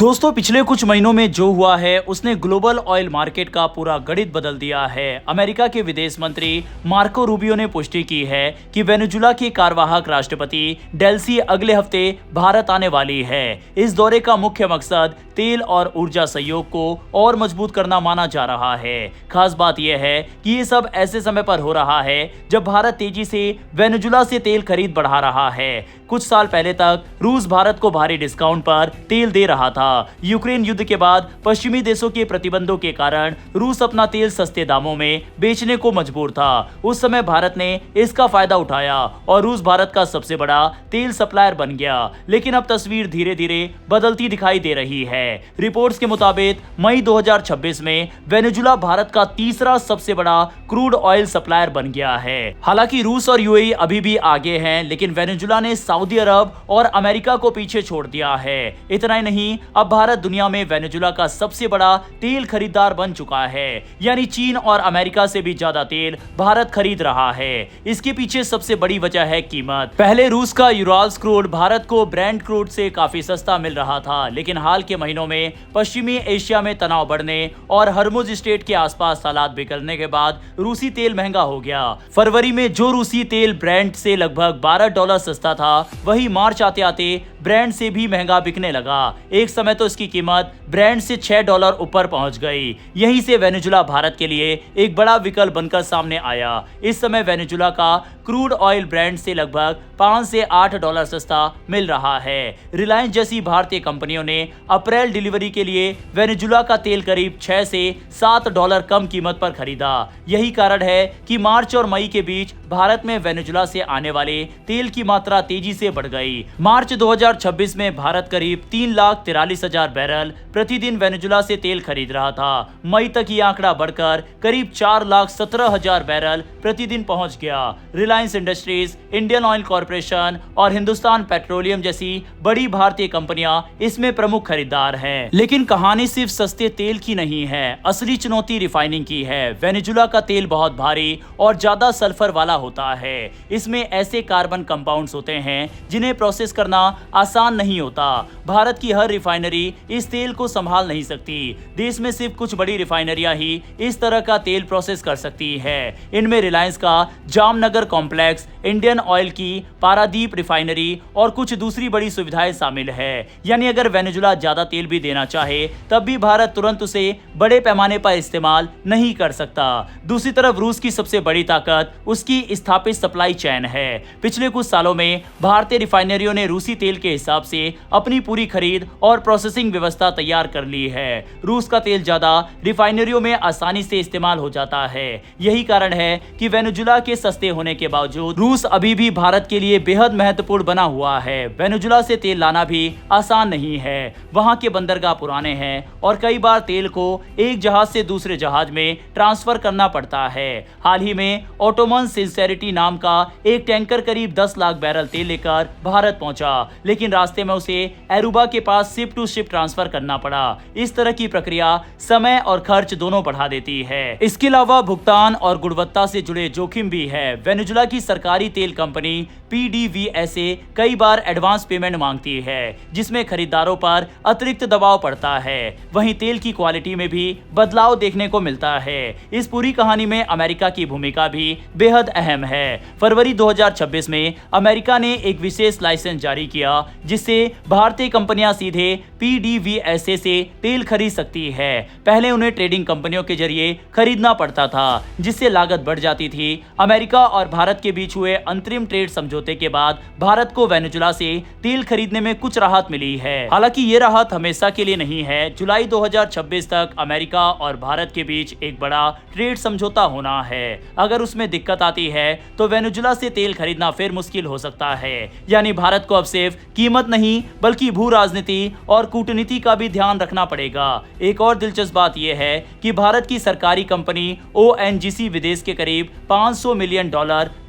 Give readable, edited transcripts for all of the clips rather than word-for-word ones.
दोस्तों पिछले कुछ महीनों में जो हुआ है उसने ग्लोबल ऑयल मार्केट का पूरा गणित बदल दिया है। अमेरिका के विदेश मंत्री मार्को रूबियो ने पुष्टि की है कि वेनेजुला की कार्यवाहक राष्ट्रपति डेल्सी अगले हफ्ते भारत आने वाली है। इस दौरे का मुख्य मकसद तेल और ऊर्जा सहयोग को और मजबूत करना माना जा रहा है। खास बात यह है कि ये सब ऐसे समय पर हो रहा है जब भारत तेजी से वेनेजुला से तेल खरीद बढ़ा रहा है। कुछ साल पहले तक रूस भारत को भारी डिस्काउंट पर तेल दे रहा था। यूक्रेन युद्ध के बाद पश्चिमी देशों के प्रतिबंधों के कारण रूस अपना तेल सस्ते दामों में बेचने को मजबूर था। उस समय भारत ने इसका फायदा उठाया और रूस भारत का सबसे बड़ा तेल सप्लायर बन गया। लेकिन अब तस्वीर धीरे धीरे बदलती दिखाई दे रही है। रिपोर्ट्स के मुताबिक मई 2026 में वेनेजुला भारत का तीसरा सबसे बड़ा क्रूड ऑयल सप्लायर बन गया है। हालांकि रूस और यूएई अभी भी आगे हैं, लेकिन वेनेजुला ने सऊदी अरब और अमेरिका को पीछे छोड़ दिया है। इतना ही नहीं, अब भारत दुनिया में वेनेजुला का सबसे बड़ा तेल खरीदार बन चुका है। यानी चीन और अमेरिका से भी ज्यादा तेल भारत खरीद रहा है। इसके पीछे सबसे बड़ी वजह है कीमत। पहले रूस का यूराल्स क्रूड भारत को ब्रेंट क्रूड से काफी सस्ता मिल रहा था, लेकिन हाल के महीनों में पश्चिमी एशिया में तनाव बढ़ने और हर्मुज स्ट्रेट के आसपास हालात बिगड़ने के बाद रूसी तेल महंगा हो गया। फरवरी में जो रूसी तेल ब्रेंट से लगभग $12 सस्ता था, वही मार्च आते आते ब्रेंट से भी महंगा बिकने लगा। एक समय तो इसकी कीमत ब्रेंट से $6 ऊपर पहुंच गई। यहीं से वेनेजुला भारत के लिए एक बड़ा विकल्प बनकर सामने आया। इस समय वेनेजुला का क्रूड ऑयल ब्रेंट से लगभग $5 से $8 सस्ता मिल रहा है। रिलायंस जैसी भारतीय कंपनियों ने अप्रैल डिलीवरी के लिए वेनेजुला का तेल करीब $6 से $7 कम कीमत पर खरीदा। यही कारण है कि मार्च और मई के बीच भारत में वेनेजुला से आने वाले तेल की मात्रा तेजी से बढ़ गई। मार्च 2026 में भारत करीब 3,43,000 बैरल प्रतिदिन वेनेजुला से तेल खरीद रहा था। मई तक ये आंकड़ा बढ़कर करीब 4,17,000 बैरल प्रतिदिन पहुंच गया। Reliance industries, Indian oil corporation और हिंदुस्तान पेट्रोलियम जैसी बड़ी भारतीय कंपनियां इसमें प्रमुख खरीदार हैं। लेकिन कहानी सिर्फ सस्ते तेल की नहीं है, असली चुनौती रिफाइनिंग की है। वेनेजुला का तेल बहुत भारी और ज्यादा सल्फर वाला होता है। इसमें ऐसे कार्बन कंपाउंड्स होते हैं जिन्हें प्रोसेस करना आसान नहीं होता। भारत की हर रिफाइनरी इस तेल को संभाल नहीं सकती। देश में सिर्फ कुछ बड़ी रिफाइनरियां ही इस तरह का तेल प्रोसेस कर सकती है। इनमें रिलायंस का जामनगर कॉम्प्लेक्स, इंडियन ऑयल की पारादीप रिफाइनरी और कुछ दूसरी बड़ी सुविधाएं शामिल है। यानी अगर वेनेजुला ज्यादा तेल भी देना चाहे तब भी भारत तुरंत उसे बड़े पैमाने पर इस्तेमाल नहीं कर सकता। दूसरी तरफ रूस की सबसे बड़ी ताकत उसकी स्थापित सप्लाई चेन है। पिछले कुछ सालों में भारतीय रिफाइनरियों ने रूसी तेल के हिसाब से अपनी पूरी खरीद और प्रोसेसिंग व्यवस्था तैयार कर ली है। रूस का तेल ज्यादा रिफाइनरियों में आसानी से इस्तेमाल हो जाता है। यही कारण है कि वेनेजुला के सस्ते होने के बावजूद रूस अभी भी भारत के लिए बेहद महत्वपूर्ण बना हुआ है। वेनेजुला से तेल लाना भी आसान नहीं है। वहां के बंदरगाह पुराने हैं और कई बार तेल को एक जहाज से दूसरे जहाज में ट्रांसफर करना पड़ता है। हाल ही में ऑटोमन सिंसेरिटी नाम का एक टैंकर करीब 10 लाख बैरल तेल लेकर भारत पहुंचा, लेकिन रास्ते में उसे एरुबा के पास शिप टू शिप ट्रांसफर करना पड़ा। इस तरह की प्रक्रिया समय और खर्च दोनों बढ़ा देती है। इसके अलावा भुगतान और गुणवत्ता से जुड़े जोखिम भी है। वेनेजुला की सरकारी तेल कंपनी PDVSA कई बार एडवांस पेमेंट मांगती है, जिसमें खरीदारों पर अतिरिक्त दबाव पड़ता है। वहीं तेल की क्वालिटी में भी बदलाव देखने को मिलता है। इस पूरी कहानी में अमेरिका की भूमिका भी बेहद अहम है। फरवरी 2026 में अमेरिका ने एक विशेष लाइसेंस जारी किया, जिससे भारतीय कंपनियां सीधे PDVSA से तेल खरीद सकती है। पहले उन्हें ट्रेडिंग कंपनियों के जरिए खरीदना पड़ता था, जिससे लागत बढ़ जाती थी। अमेरिका और भारत के बीच हुए अंतरिम ट्रेड समझौते के बाद भारत को वेनेजुला से तेल खरीदने में कुछ राहत मिली है। हालांकि ये राहत हमेशा के लिए नहीं है। जुलाई 2026 तक अमेरिका और भारत के बीच एक बड़ा ट्रेड समझौता होना है। अगर उसमें दिक्कत आती है तो वेनेजुला से तेल खरीदना फिर मुश्किल हो सकता है। यानी भारत को अब सिर्फ कीमत नहीं बल्कि भू राजनीति और कूटनीति का भी ध्यान रखना पड़ेगा। एक और दिलचस्प बात यह है कि भारत की सरकारी कंपनी ONGC विदेश के करीब $500 मिलियन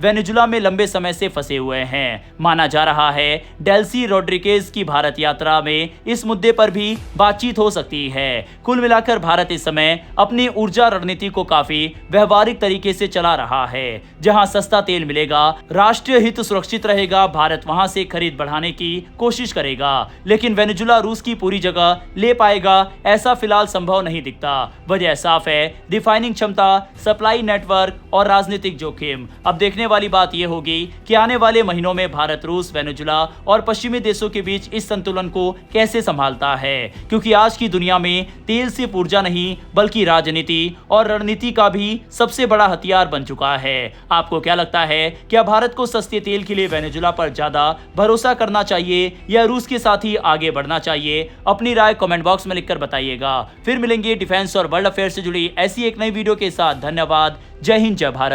वेनेजुला में लंबे समय से फंसे हुए हैं। माना जा रहा है डेल्सी रोड्रिगेज की भारत यात्रा में इस मुद्दे पर भी बातचीत हो सकती है। कुल मिलाकर भारत इस समय अपनी ऊर्जा रणनीति को काफी व्यवहारिक तरीके से चला रहा है। जहां सस्ता तेल मिलेगा, राष्ट्रीय हित सुरक्षित रहेगा, भारत वहां से खरीद बढ़ाने की कोशिश करेगा। लेकिन वेनेजुला रूस की पूरी जगह ले पाएगा, ऐसा फिलहाल संभव नहीं दिखता। वजह साफ है, रिफाइनिंग क्षमता, सप्लाई नेटवर्क और राजनीतिक जोखिम। अब देखने वाली बात यह होगी कि आने वाले महीनों में भारत रूस, वेनेजुला और पश्चिमी देशों के बीच इस संतुलन को कैसे संभालता है, क्योंकि आज की दुनिया में तेल सिर्फ ऊर्जा नहीं बल्कि राजनीति और रणनीति का भी सबसे बड़ा हथियार बन चुका है। आपको क्या लगता है, क्या भारत को सस्ते तेल के लिए वेनेजुला पर ज्यादा भरोसा करना चाहिए या रूस के साथ ही आगे बढ़ना चाहिए? अपनी राय कमेंट बॉक्स में लिखकर बताइएगा। फिर मिलेंगे डिफेंस और वर्ल्ड अफेयर से जुड़ी ऐसी एक नई वीडियो के साथ। धन्यवाद। जय हिंद, जय भारत।